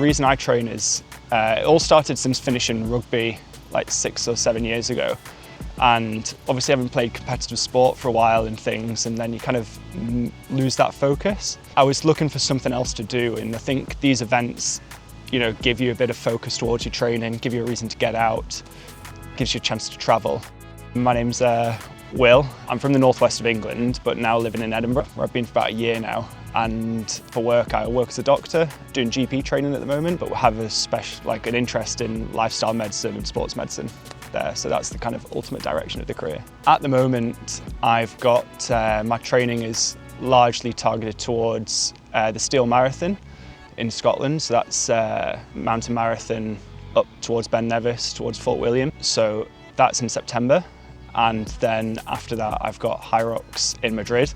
reason I train is, it all started since finishing rugby like 6 or 7 years ago. And obviously having played competitive sport for a while and things, and then you kind of lose that focus. I was looking for something else to do, and I think these events, you know, give you a bit of focus towards your training, give you a reason to get out, gives you a chance to travel. My name's Will. I'm from the northwest of England, but now living in Edinburgh, where I've been for about a year now. And for work, I work as a doctor, doing GP training at the moment, but have an interest in lifestyle medicine and sports medicine there. So that's the kind of ultimate direction of the career. At the moment, I've got, my training is largely targeted towards the Steel Marathon in Scotland. So that's mountain marathon up towards Ben Nevis, towards Fort William. So that's in September. And then after that, I've got High Rocks in Madrid,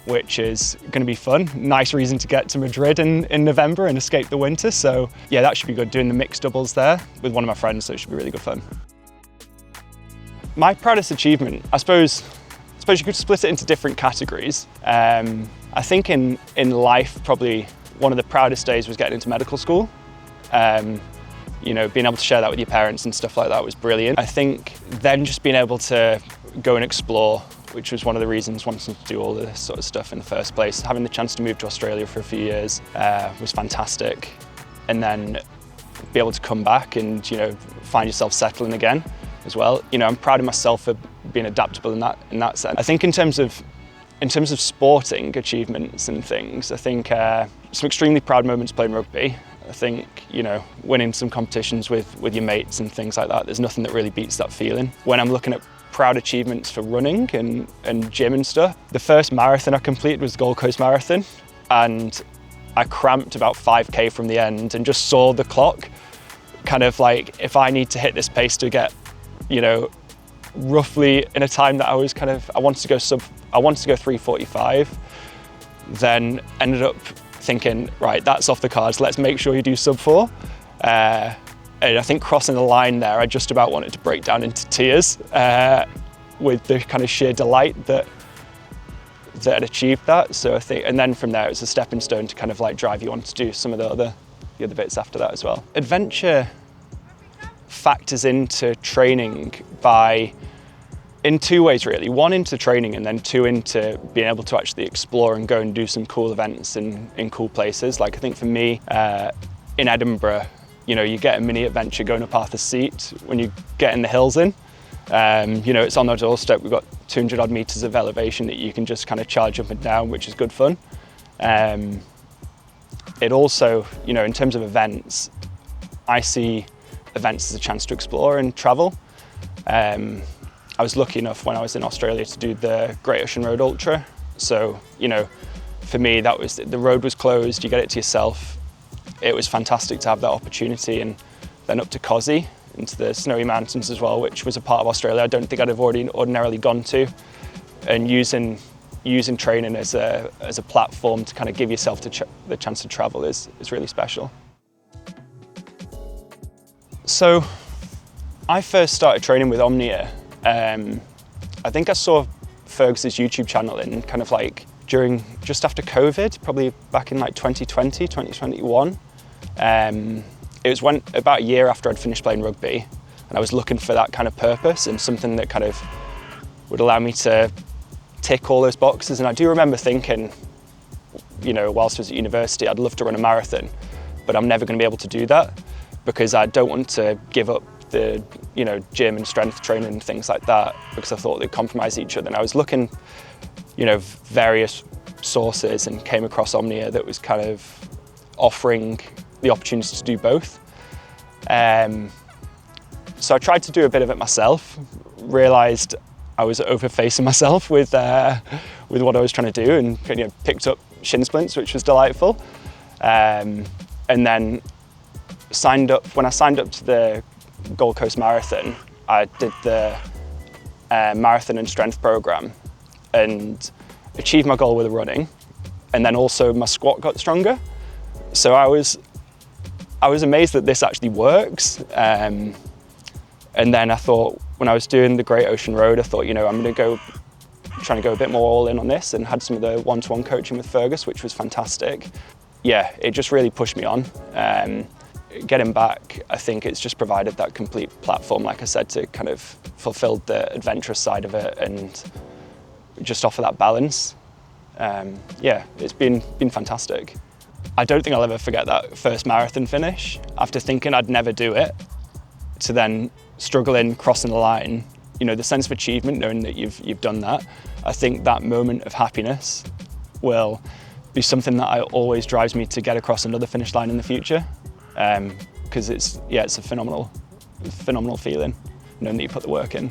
which is going to be fun. Nice reason to get to Madrid in November and escape the winter. So yeah, that should be good, doing the mixed doubles there with one of my friends, so it should be really good fun. My proudest achievement, I suppose you could split it into different categories. I think in life, probably one of the proudest days was getting into medical school. You know, being able to share that with your parents and stuff like that was brilliant. I think then just being able to go and explore, which was one of the reasons wanting to do all of this sort of stuff in the first place. Having the chance to move to Australia for a few years was fantastic. And then be able to come back and, you know, find yourself settling again as well. You know, I'm proud of myself for being adaptable in that sense. I think in terms of sporting achievements and things, I think some extremely proud moments playing rugby. I think, you know, winning some competitions with your mates and things like that, there's nothing that really beats that feeling. When I'm looking at proud achievements for running and gym and stuff, the first marathon I completed was the Gold Coast Marathon, and I cramped about 5k from the end and just saw the clock, kind of like, if I need to hit this pace to get, you know, roughly in a time that I wanted to go 3:45, then ended up thinking, right, that's off the cards, let's make sure you do sub 4. And I think crossing the line there, I just about wanted to break down into tears with the kind of sheer delight that I'd achieved that. So I think, and then from there, it's a stepping stone to kind of like drive you on to do some of the other bits after that as well. Adventure factors into training in two ways really. One, into training, and then two, into being able to actually explore and go and do some cool events in cool places. Like I think for me, in Edinburgh, you know, you get a mini adventure going up Arthur's Seat when you get in the hills in. You know, it's on our doorstep. We've got 200 odd meters of elevation that you can just kind of charge up and down, which is good fun. It also, you know, in terms of events, I see events as a chance to explore and travel. I was lucky enough when I was in Australia to do the Great Ocean Road Ultra. So, you know, for me, the road was closed, you get it to yourself. It was fantastic to have that opportunity, and then up to Cozzy, into the Snowy Mountains as well, which was a part of Australia I don't think I'd have ordinarily gone to. And using training as a platform to kind of give yourself the chance to travel is really special. So, I first started training with Omnia. I think I saw Fergus's YouTube channel in kind of like just after COVID, probably back in like 2020, 2021. It was about a year after I'd finished playing rugby, and I was looking for that kind of purpose and something that kind of would allow me to tick all those boxes. And I do remember thinking, you know, whilst I was at university, I'd love to run a marathon, but I'm never going to be able to do that because I don't want to give up the, you know, gym and strength training and things like that, because I thought they'd compromise each other. And I was looking, you know, various sources and came across Omnia that was kind of offering the opportunity to do both. So I tried to do a bit of it myself, realised I was over-facing myself with what I was trying to do, and, you know, picked up shin splints, which was delightful. And then when I signed up to the Gold Coast Marathon, I did the marathon and strength program and achieved my goal with the running, and then also my squat got stronger. So I was amazed that this actually works. And then I thought, when I was doing the Great Ocean Road, I thought, you know, I'm trying to go a bit more all in on this, and had some of the one-to-one coaching with Fergus, which was fantastic. Yeah, it just really pushed me on. getting back, I think it's just provided that complete platform, like I said, to kind of fulfill the adventurous side of it and just offer that balance. Yeah, it's been fantastic. I don't think I'll ever forget that first marathon finish. After thinking I'd never do it, to then struggling, crossing the line, you know, the sense of achievement, knowing that you've done that, I think that moment of happiness will be something that always drives me to get across another finish line in the future. Because it's a phenomenal feeling, knowing that you put the work in.